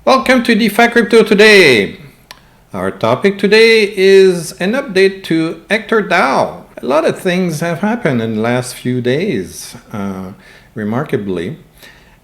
Welcome to DeFi Crypto Today. Our topic today is an update to HectorDAO. A lot of things have happened in the last few days, remarkably,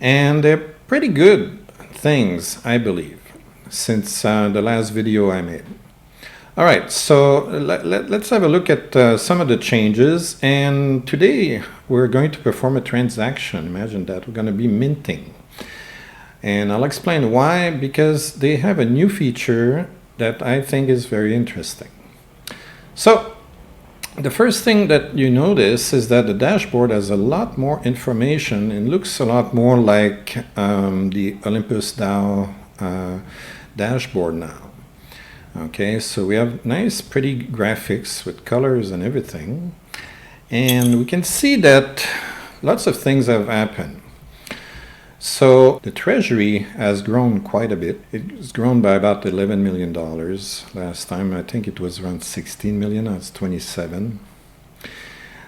and they're pretty good things, I believe, since the last video I made. All right, so let's have a look at some of the changes, and today we're going to perform a transaction. Imagine that, we're going to be minting. And I'll explain why, because they have a new feature that I think is very interesting. So the first thing that you notice is that the dashboard has a lot more information and looks a lot more like the OlympusDAO dashboard now. Okay, so we have nice pretty graphics with colors and everything, and we can see that lots of things have happened. So the treasury has grown quite a bit. It's grown by about $11 million last time. I think it was around 16 million, now it's 27.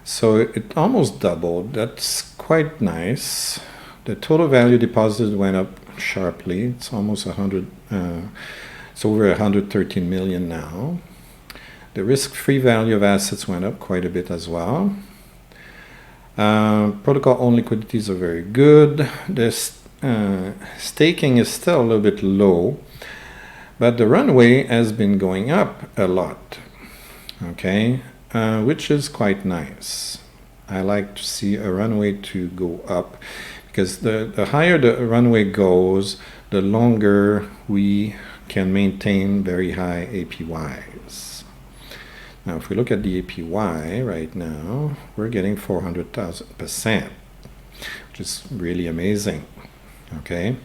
So it almost doubled. That's quite nice. The total value deposited went up sharply. It's almost 100, it's over 113 million now. The risk-free value of assets went up quite a bit as well. Protocol-owned liquidities are very good. The staking is still a little bit low, but the runway has been going up a lot, okay, which is quite nice. I like to see a runway to go up, because the higher the runway goes, the longer we can maintain very high APYs. Now, if we look at the APY right now, we're getting 400,000%, which is really amazing. Okay.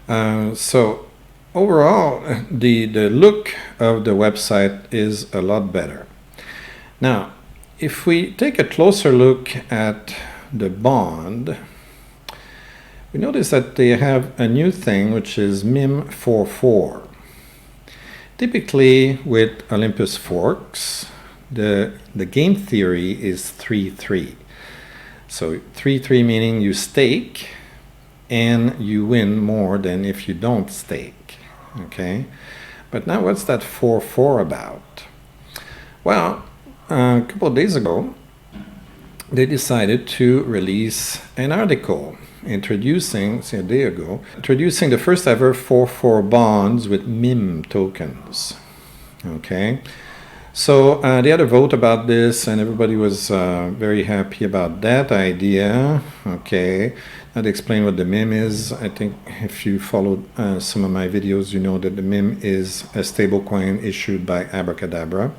So overall, the look of the website is a lot better. Now, if we take a closer look at the bond, we notice that they have a new thing, which is MIM 44. Typically, with Olympus forks, the game theory is 3-3. So 3-3 meaning you stake and you win more than if you don't stake. Okay? But now what's that 4-4 about? Well, a couple of days ago, they decided to release an article introducing the first ever 4-4 bonds with MIM tokens. Okay, so they had a vote about this, and everybody was very happy about that idea. Okay, I'd explain what the MIM is. I think if you followed some of my videos, you know that the MIM is a stablecoin issued by Abracadabra.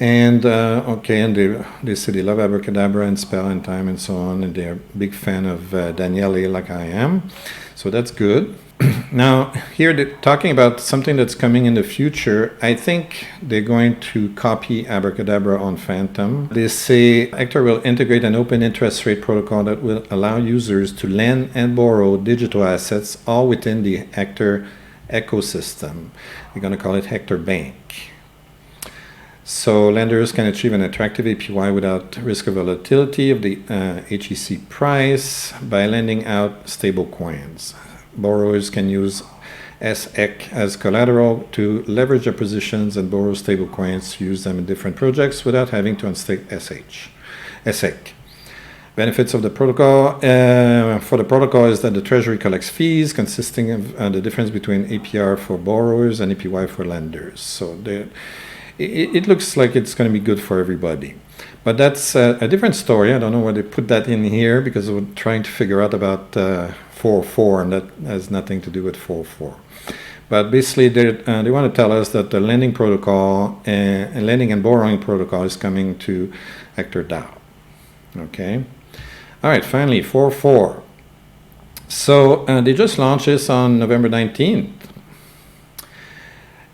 And and they say they love Abracadabra and Spell and Time and so on, and they're a big fan of Daniele, like I am. So that's good. Now, here they're talking about something that's coming in the future. I think they're going to copy Abracadabra on Phantom. They say Hector will integrate an open interest rate protocol that will allow users to lend and borrow digital assets all within the Hector ecosystem. They're going to call it HectorBank. So lenders can achieve an attractive APY without risk of volatility of the HEC price by lending out stable coins. Borrowers can use SEC as collateral to leverage their positions and borrow stable coins to use them in different projects without having to unstake SEC. Benefits of the protocol for the protocol is that the treasury collects fees consisting of the difference between APR for borrowers and APY for lenders. So it looks like it's going to be good for everybody. But that's a different story. I don't know why they put that in here, because we're trying to figure out about 4-4, and that has nothing to do with 4-4. But basically, they want to tell us that the lending protocol and lending and borrowing protocol is coming to HectorDAO. Okay. All right, finally, 4-4. So they just launched this on November 19th.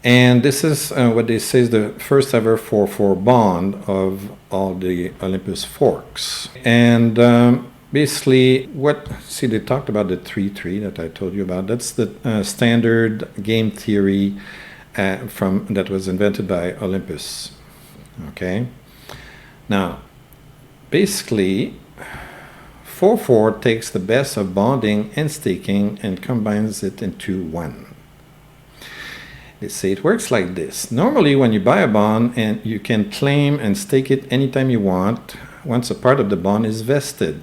And this is what they say is the first ever 4-4 bond of all the Olympus forks. And basically, they talked about the 3-3 that I told you about. That's the standard game theory that was invented by Olympus. Okay. Now, basically, 4-4 takes the best of bonding and staking and combines it into one. They say it works like this. Normally, when you buy a bond, and you can claim and stake it anytime you want once a part of the bond is vested.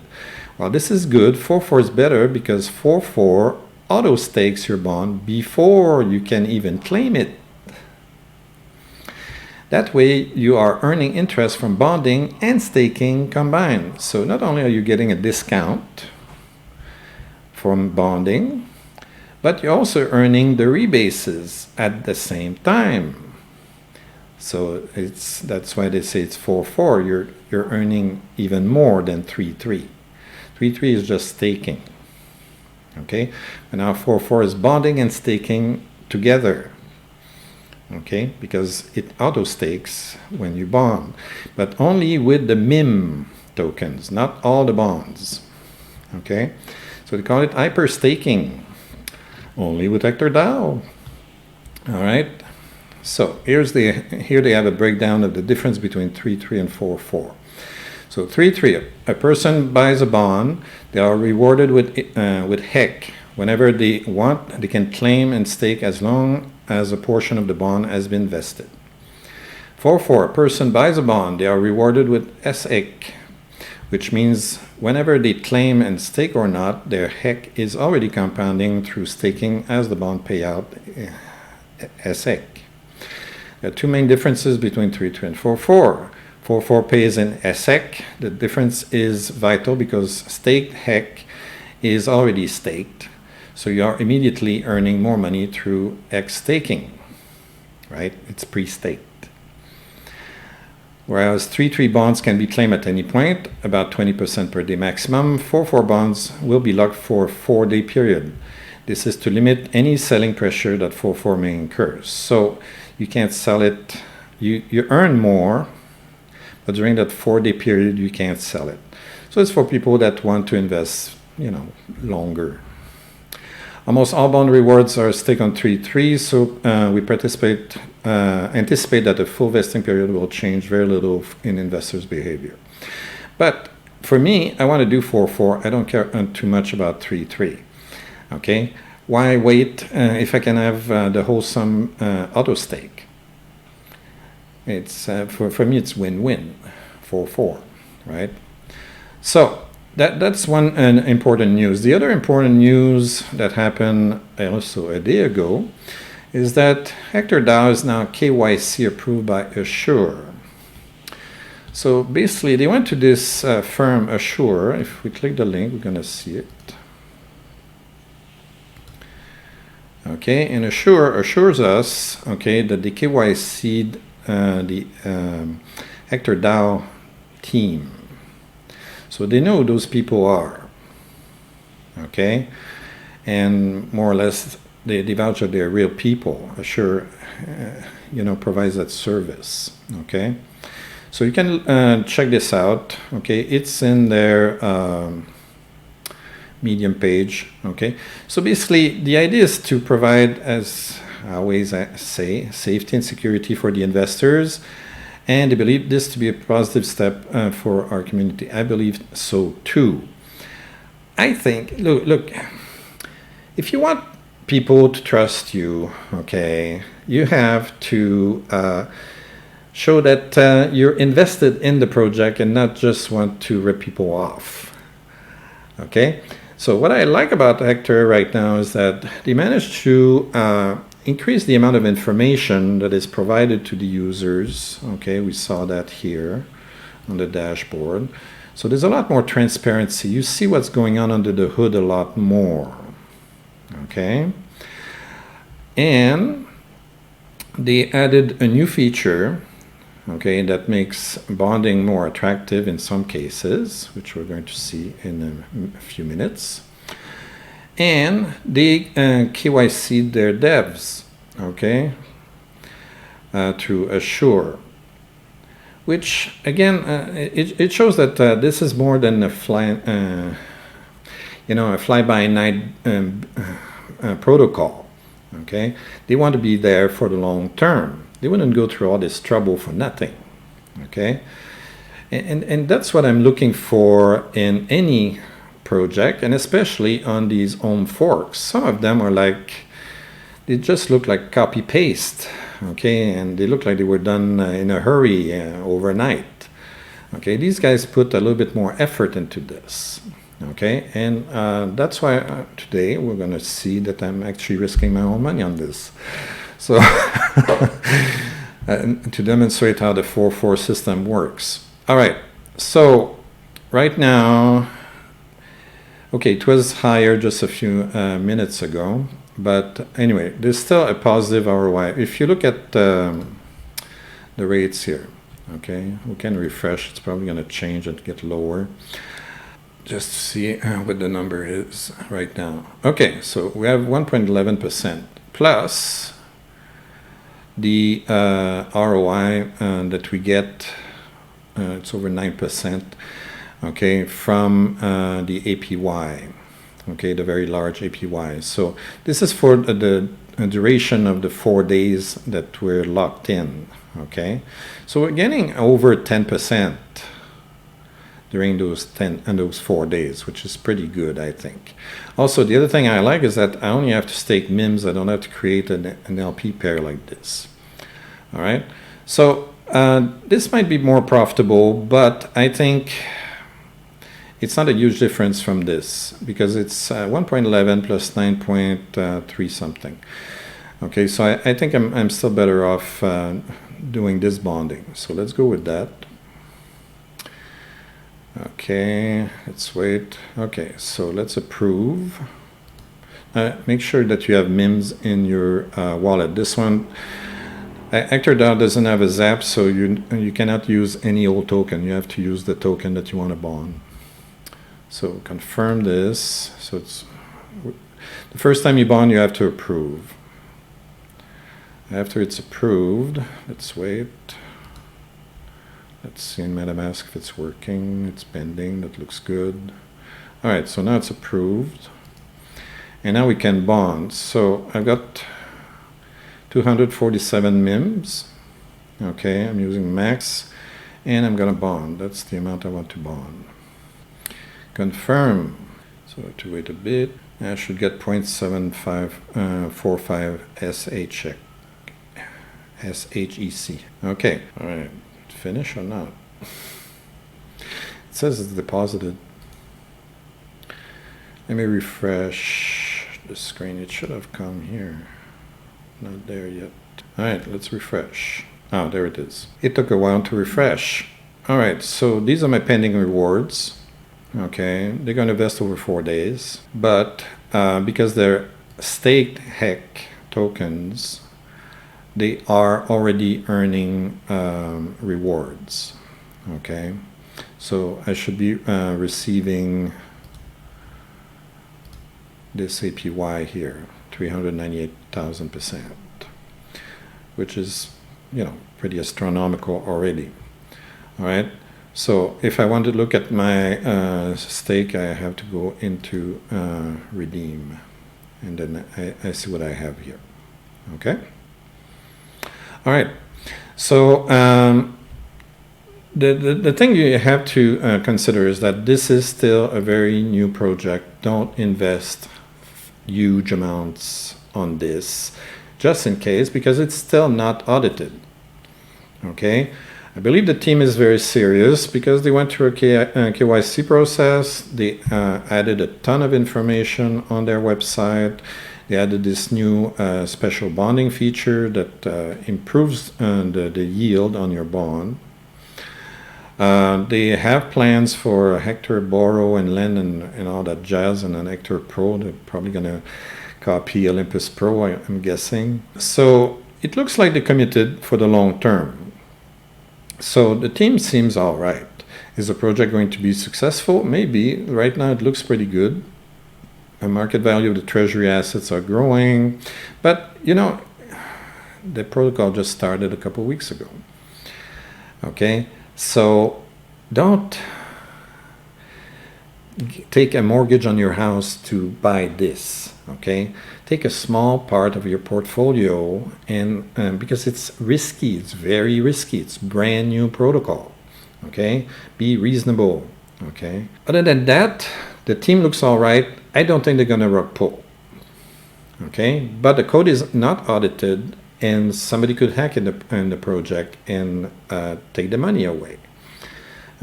Well, this is good. 4-4 is better because 4-4 auto stakes your bond before you can even claim it. That way, you are earning interest from bonding and staking combined. So not only are you getting a discount from bonding, but you're also earning the rebases at the same time. So that's why they say it's 4-4. You're earning even more than 3-3. 3-3 is just staking. Okay, and now 4-4 is bonding and staking together. Okay, because it auto stakes when you bond, but only with the MIM tokens, not all the bonds. Okay, so they call it hyperstaking, only with HectorDAO. All right, so here they have a breakdown of the difference between 3-3 and 4-4. So 3-3, a person buys a bond, they are rewarded with HEC. Whenever they want, they can claim and stake as long as a portion of the bond has been vested. 4-4, a person buys a bond, they are rewarded with SHEC, which means whenever they claim and stake or not, their HEC is already compounding through staking as the bond payout SHEC. There are two main differences between 3-3 and 4-4. 4-4 pays in SHEC. The difference is vital because staked HEC is already staked. So you are immediately earning more money through X staking, right? It's pre-staked. Whereas 3-3 bonds can be claimed at any point, about 20% per day maximum. 4-4 bonds will be locked for a 4-day period. This is to limit any selling pressure that 4-4 may incur. So you can't sell it. You earn more, but during that 4-day period, you can't sell it. So it's for people that want to invest, longer. Almost all bond rewards are stake on 3-3, so we anticipate that the full vesting period will change very little in investors' behavior. But for me, I want to do 4-4. I don't care too much about 3-3. Okay, why wait if I can have the wholesome auto stake? It's for me, it's win-win. 4-4, right? So. That's one important news. The other important news that happened also a day ago is that HectorDAO is now KYC approved by Assure. So basically, they went to this firm Assure. If we click the link, we're going to see it. Okay, and Assure assures us, okay, that the KYC'd the HectorDAO team. So they know who those people are, okay? And more or less, they vouch that they're real people. Assure, provides that service, okay? So you can check this out, okay? It's in their Medium page, okay? So basically, the idea is to provide, as I always say, safety and security for the investors. And they believe this to be a positive step for our community. I believe so too. I think, look, if you want people to trust you, okay, you have to show that you're invested in the project and not just want to rip people off, okay? So what I like about Hector right now is that they managed to increase the amount of information that is provided to the users. Okay, we saw that here on the dashboard. So there's a lot more transparency. You see what's going on under the hood a lot more. Okay, and they added a new feature, okay, that makes bonding more attractive in some cases, which we're going to see in a few minutes. And they KYC'd their devs, okay, through Assure, which again, it shows that this is more than a fly-by-night protocol, okay? They want to be there for the long term. They wouldn't go through all this trouble for nothing, okay? And that's what I'm looking for in any project, and especially on these home forks. Some of them are like, they just look like copy paste, okay, and they look like they were done in a hurry overnight. Okay, these guys put a little bit more effort into this. Okay, and that's why today we're going to see that I'm actually risking my own money on this. So to demonstrate how the 4-4 system works. All right, so right now, okay, it was higher just a few minutes ago, but anyway, there's still a positive ROI. If you look at the rates here, okay, we can refresh. It's probably going to change and get lower. Just to see what the number is right now. Okay, so we have 1.11% plus the ROI that we get, it's over 9%, okay, from the APY, okay, the very large APY. So this is for the duration of the 4 days that we're locked in, okay. So we're getting over 10% during those 4 days, which is pretty good, I think. Also, the other thing I like is that I only have to stake MIMS. I don't have to create an LP pair like this. All right. So this might be more profitable, but I think it's not a huge difference from this because it's 1.11 plus 9.3 something. Okay. So I think I'm still better off doing this bonding. So let's go with that. Okay, let's wait. Okay, so let's approve. Make sure that you have MIMS in your wallet. This one, HectorDAO doesn't have a zap, so you cannot use any old token. You have to use the token that you want to bond. So confirm this. So it's the first time you bond, you have to approve. After it's approved, let's wait. Let's see in Metamask if it's working. It's pending. That looks good. All right, so now it's approved. And now we can bond. So I've got 247 MIMS. Okay, I'm using max. And I'm going to bond. That's the amount I want to bond. Confirm. So I have to wait a bit. I should get 0.7545 SHEC. Okay, all right. Finish or not? It says it's deposited. Let me refresh the screen. It should have come here. Not there yet. All right, let's refresh. Oh, there it is. It took a while to refresh. All right, so these are my pending rewards. Okay, they're going to vest over 4 days, but because they're staked HEC tokens, they are already earning rewards. Okay, so I should be receiving this APY here, 398,000%, which is, pretty astronomical already. All right, so if I want to look at my stake, I have to go into redeem, and then I see what I have here. Okay. All right, so the thing you have to consider is that this is still a very new project. Don't invest huge amounts on this, just in case, because it's still not audited. Okay, I believe the team is very serious because they went through a KYC process. They added a ton of information on their website. They added this new special bonding feature that improves the yield on your bond. They have plans for Hector Borrow and Lend and all that jazz, and an Hector Pro. They're probably going to copy Olympus Pro, I'm guessing. So it looks like they're committed for the long term. So the team seems all right. Is the project going to be successful? Maybe. Right now it looks pretty good. The market value of the treasury assets are growing, but the protocol just started a couple weeks ago. Okay, so don't take a mortgage on your house to buy this. Okay, take a small part of your portfolio, and because it's risky, it's very risky. It's brand new protocol. Okay, be reasonable. Okay, other than that, The team looks all right. I don't think they're going to rug pull. Okay, but the code is not audited, and somebody could hack in the project and take the money away.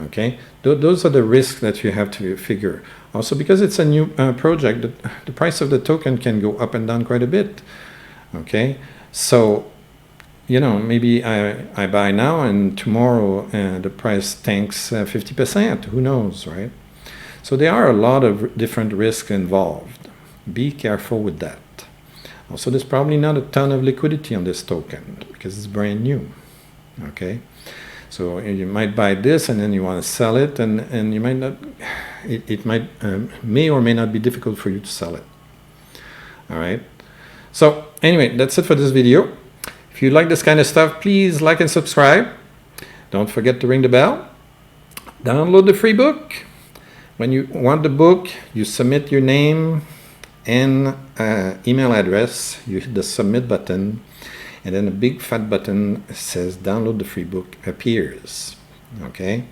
Okay, those are the risks that you have to figure. Also, because it's a new project, the price of the token can go up and down quite a bit. Okay, so maybe I buy now and tomorrow the price tanks 50%. Who knows, right? So there are a lot of different risks involved. Be careful with that. Also, there's probably not a ton of liquidity on this token because it's brand new. Okay, so you might buy this and then you want to sell it, and you might not. It might may or may not be difficult for you to sell it. All right. So anyway, that's it for this video. If you like this kind of stuff, please like and subscribe. Don't forget to ring the bell. Download the free book. When you want the book, you submit your name and email address. You hit the submit button, and then a big fat button says download the free book appears. Okay,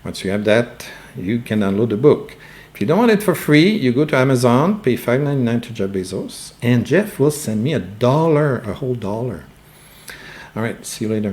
once you have that, you can download the book. If you don't want it for free, you go to Amazon, pay $5.99 to Jeff Bezos, and Jeff will send me a whole dollar. All right, see you later.